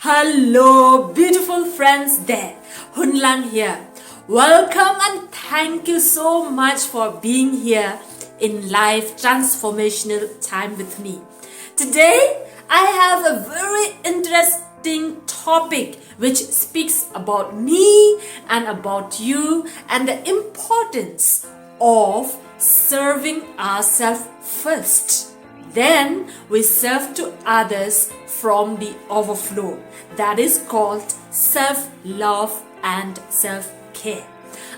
Hello, beautiful friends there. Hunlan here. Welcome and thank you so much for being here in life transformational time with me. Today, I have a very interesting topic which speaks about me and about you and the importance of serving ourselves first. Then we serve to others from the overflow. That is called self-love and self-care.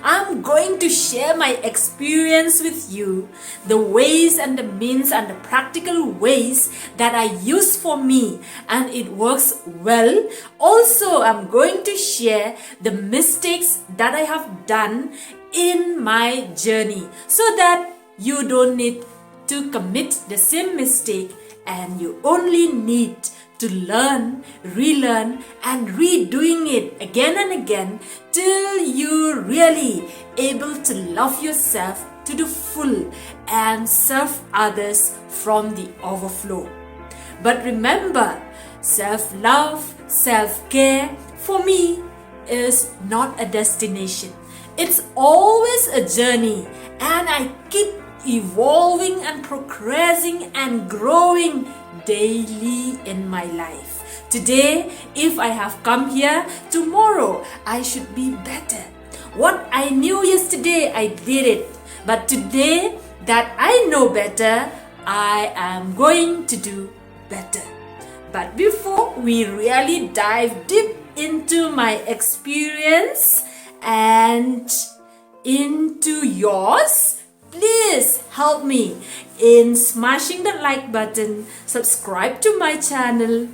I'm going to share my experience with you, the ways and the means and the practical ways that I use for me and it works well. Also, I'm going to share the mistakes that I have done in my journey so that you don't need to commit the same mistake and you only need to learn, relearn and redoing it again and again till you're really able to love yourself to the full and serve others from the overflow. But remember, self-love, self-care for me is not a destination. It's always a journey and I keep evolving and progressing and growing daily in my life. Today, if I have come here, tomorrow I should be better. What I knew yesterday, I did it. But today that I know better, I am going to do better. But before we really dive deep into my experience and into yours, please help me in smashing the like button, subscribe to my channel,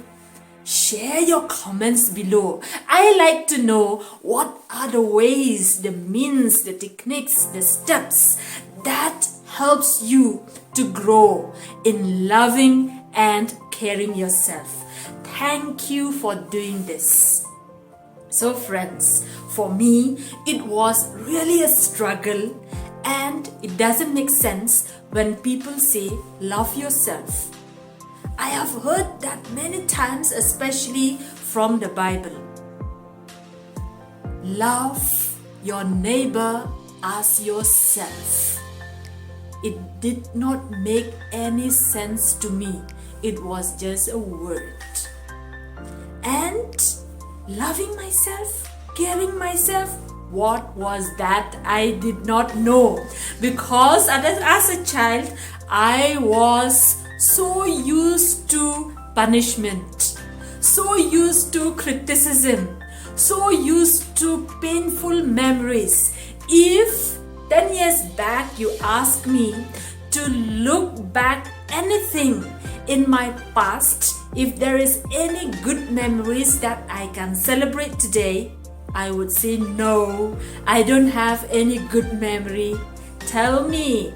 share your comments below. I like to know what are the ways, the means, the techniques, the steps that helps you to grow in loving and caring yourself. Thank you for doing this. So friends, for me, it was really a struggle. And it doesn't make sense when people say, love yourself. I have heard that many times, especially from the Bible. Love your neighbor as yourself. It did not make any sense to me. It was just a word. And loving myself, caring myself, what was that? I did not know, because as a child I was so used to punishment, so used to criticism, so used to painful memories. If 10 years back you ask me to look back anything in my past, if there is any good memories that I can celebrate today, I would say no, I don't have any good memory. Tell me,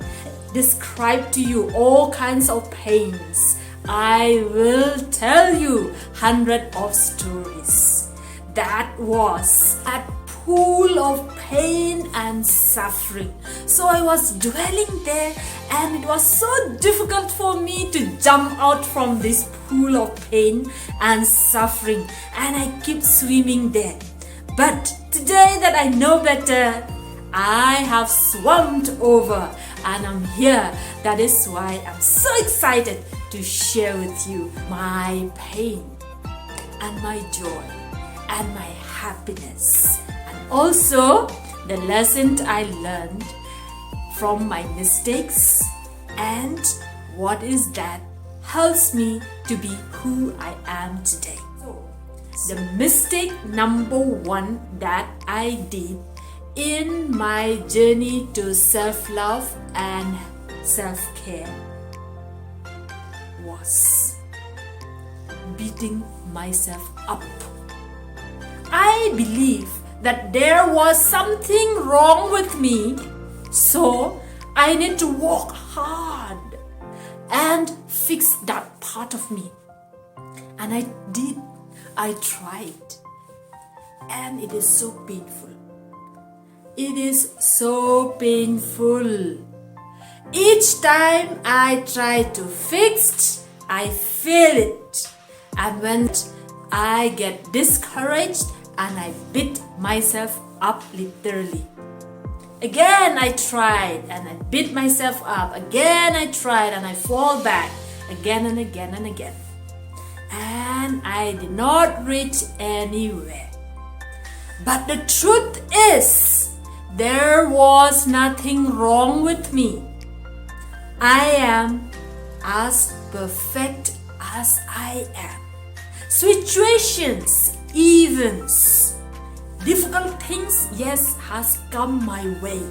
describe to you all kinds of pains. I will tell you 100 of stories. That was a pool of pain and suffering. So I was dwelling there and it was so difficult for me to jump out from this pool of pain and suffering, and I keep swimming there. But today that I know better, I have swum over and I'm here. That is why I'm so excited to share with you my pain and my joy and my happiness. And also the lessons I learned from my mistakes and what is that helps me to be who I am today. The mistake number one that I did in my journey to self-love and self-care was beating myself up. I believe that there was something wrong with me, so I need to work hard and fix that part of me. And I did. I tried, and it is so painful. It is so painful. Each time I try to fix, I fail it. And when I get discouraged and I beat myself up literally. Again I tried and I beat myself up. Again I tried and I fall back again and again and again. And I did not reach anywhere. But the truth is, there was nothing wrong with me. I am as perfect as I am. Situations, events, difficult things, yes, has come my way.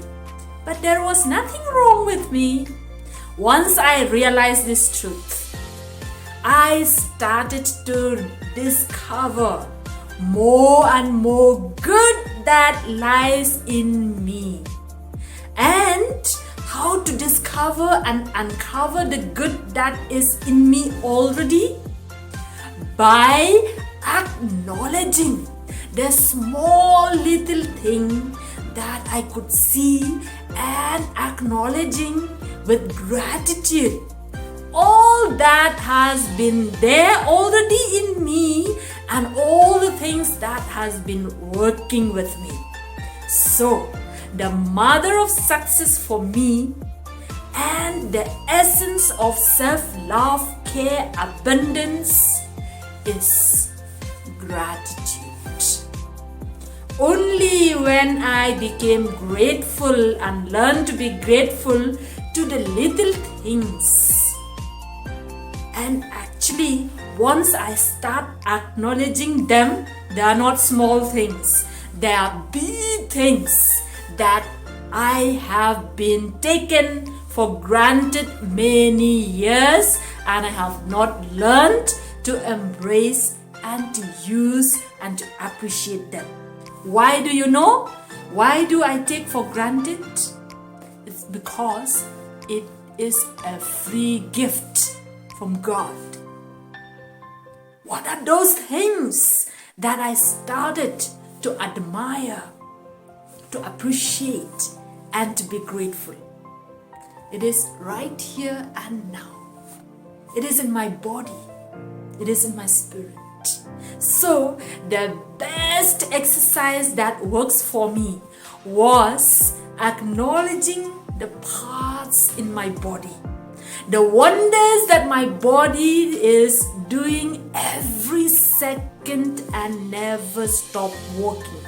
But there was nothing wrong with me. Once I realized this truth, I started to discover more and more good that lies in me. And how to discover and uncover the good that is in me already? By acknowledging the small little thing that I could see and acknowledging with gratitude all that has been there already in me and all the things that has been working with me. So, the mother of success for me and the essence of self-love, care, abundance is gratitude. Only when I became grateful and learned to be grateful to the little things, and actually once I start acknowledging them, they are not small things, they are big things that I have been taken for granted many years and I have not learned to embrace and to use and to appreciate them. Why do you know? Why do I take for granted? It's because it is a free gift from God. What are those things that I started to admire, to appreciate, and to be grateful? It is right here and now. It is in my body. It is in my spirit. So, the best exercise that works for me was acknowledging the parts in my body, the wonders that my body is doing every second and never stop working.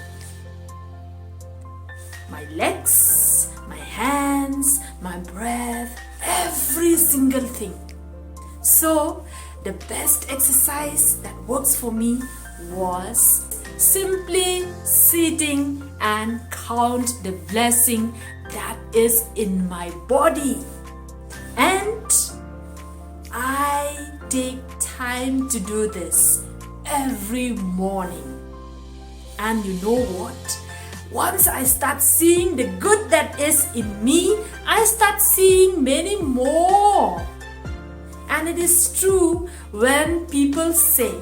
My legs, my hands, my breath, every single thing. So, the best exercise that works for me was simply sitting and count the blessing that is in my body. And I take time to do this every morning. And you know what? Once I start seeing the good that is in me, I start seeing many more. And it is true when people say,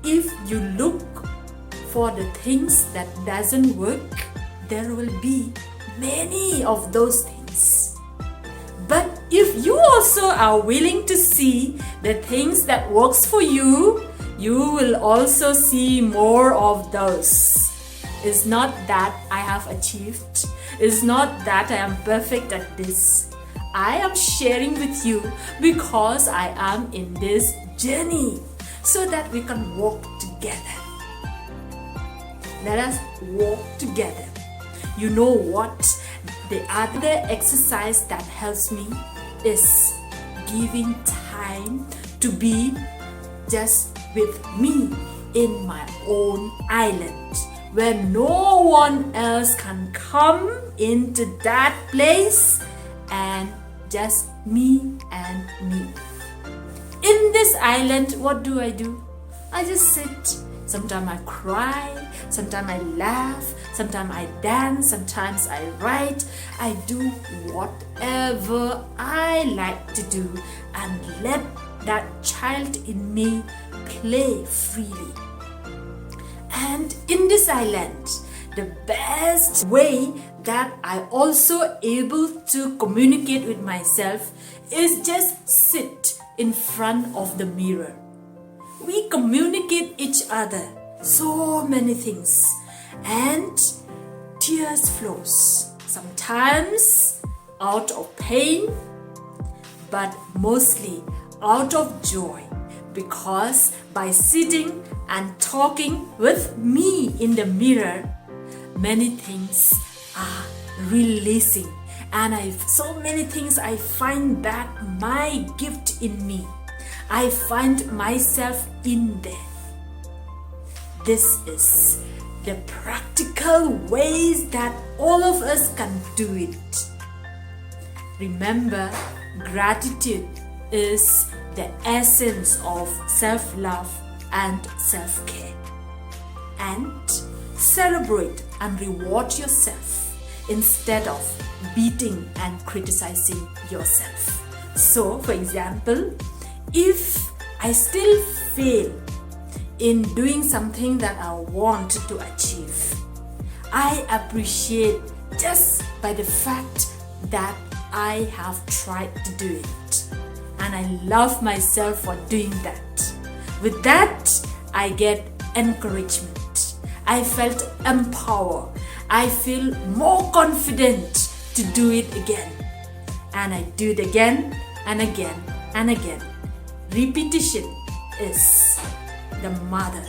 if you look for the things that doesn't work, there will be many of those things. But if you also are willing to see the things that works for you, you will also see more of those. It's not that I have achieved. It's not that I am perfect at this. I am sharing with you because I am in this journey so that we can walk together. Let us walk together. You know what? The other exercise that helps me is giving time to be just with me in my own island, where no one else can come into that place, and just me and me. In this island, what do? I just sit. Sometimes I cry, sometimes I laugh, sometimes I dance, sometimes I write. I do whatever I like to do and let that child in me play freely. And in this island, the best way that I also able to communicate with myself is just sit in front of the mirror. we communicate each other so many things, and tears flows, sometimes out of pain, but mostly out of joy, because by sitting and talking with me in the mirror, many things are releasing, and so many things I find back my gift in me. I find myself in there. This is the practical ways that all of us can do it. Remember, gratitude is the essence of self-love and self-care. And celebrate and reward yourself instead of beating and criticizing yourself. So, for example, if I still fail in doing something that I want to achieve, I appreciate just by the fact that I have tried to do it, and I love myself for doing that. With that, I get encouragement. I felt empowered. I feel more confident to do it again, and I do it again and again and again. Repetition is the mother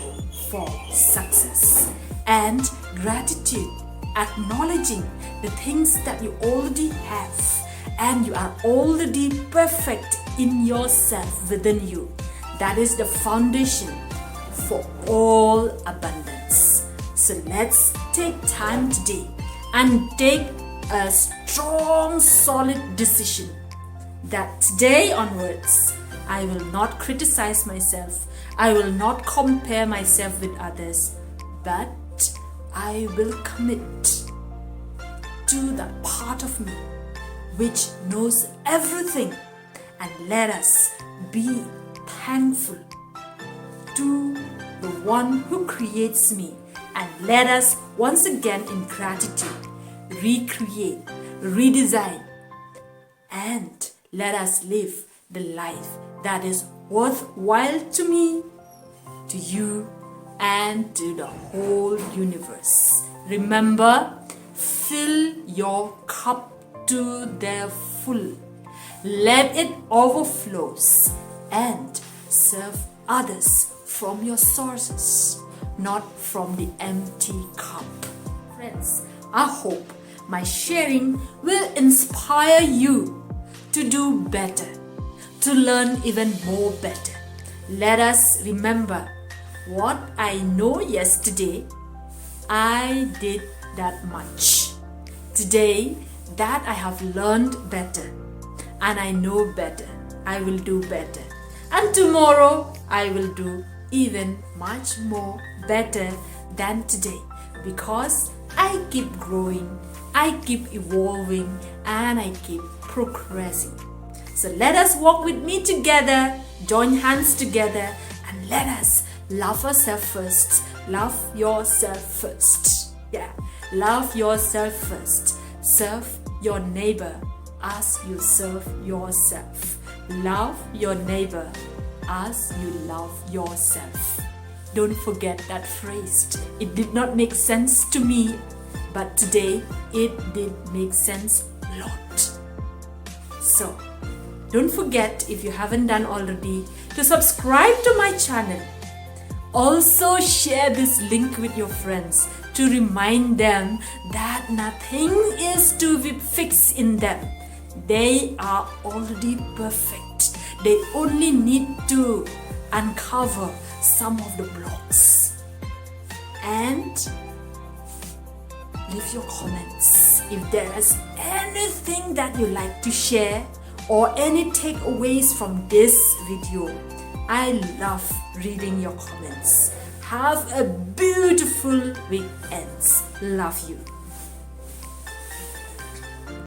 for success. And gratitude, acknowledging the things that you already have, and you are already perfect in yourself, within you. That is the foundation for all abundance. So let's take time today and take a strong, solid decision that today onwards, I will not criticize myself. I will not compare myself with others, but I will commit to that part of me which knows everything, and let us be thankful to the one who creates me, and let us once again in gratitude recreate, redesign, and let us live the life that is worthwhile to me, to you, and to the whole universe. Remember, fill your cup to the full. Let it overflows, and serve others from your sources, not from the empty cup. Friends, I hope my sharing will inspire you to do better, to learn even more better. Let us remember, what I know yesterday, I did that much. Today, that I have learned better, and I know better, I will do better. And tomorrow, I will do even much more better than today, because I keep growing, I keep evolving, and I keep progressing. So let us walk with me together, join hands together, and let us love ourselves first. Love yourself first. Yeah, love yourself first. Serve your neighbor as you serve yourself. Love your neighbor as you love yourself. Don't forget that phrase. It did not make sense to me, but today it did make sense a lot. So, don't forget, if you haven't done already, to subscribe to my channel. Also share this link with your friends to remind them that nothing is to be fixed in them. They are already perfect. They only need to uncover some of the blocks. And leave your comments if there is anything that you like to share or any takeaways from this video. I love reading your comments. Have a beautiful weekend. Love you.